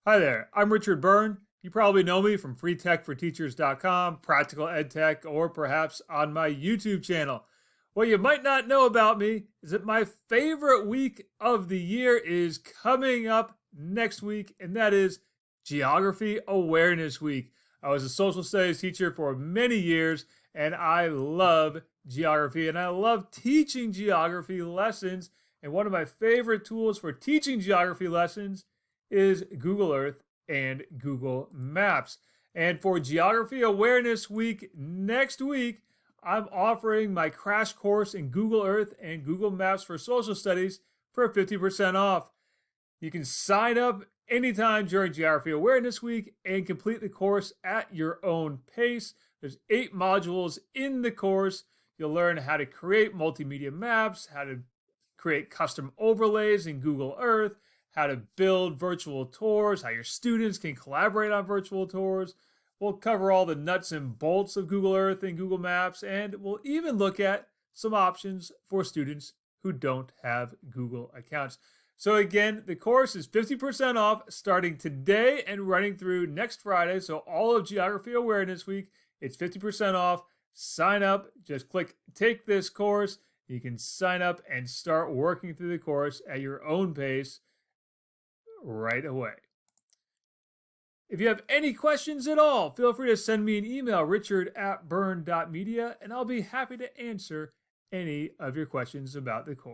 Hi there, I'm Richard Byrne. You probably know me from freetechforteachers.com, Practical EdTech, or perhaps on my YouTube channel. What you might not know about me is that my favorite week of the year is coming up next week, and that is Geography Awareness Week. I was a social studies teacher for many years, and I love geography, and I love teaching geography lessons. And one of my favorite tools for teaching geography lessons is Google Earth and Google Maps. And for Geography Awareness Week next week, I'm offering my crash course in Google Earth and Google Maps for social studies for 50% off. You can sign up anytime during Geography Awareness Week and complete the course at your own pace. There's 8 modules in the course. You'll learn how to create multimedia maps, how to create custom overlays in Google Earth, how to build virtual tours, how your students can collaborate on virtual tours. We'll cover all the nuts and bolts of Google Earth and Google Maps, and we'll even look at some options for students who don't have Google accounts. So again, the course is 50% off starting today and running through next Friday. So all of Geography Awareness Week, it's 50% off. Sign up, just click take this course. You can sign up and start working through the course at your own pace right away. If you have any questions at all, feel free to send me an email, richard@byrne.media, and I'll be happy to answer any of your questions about the course.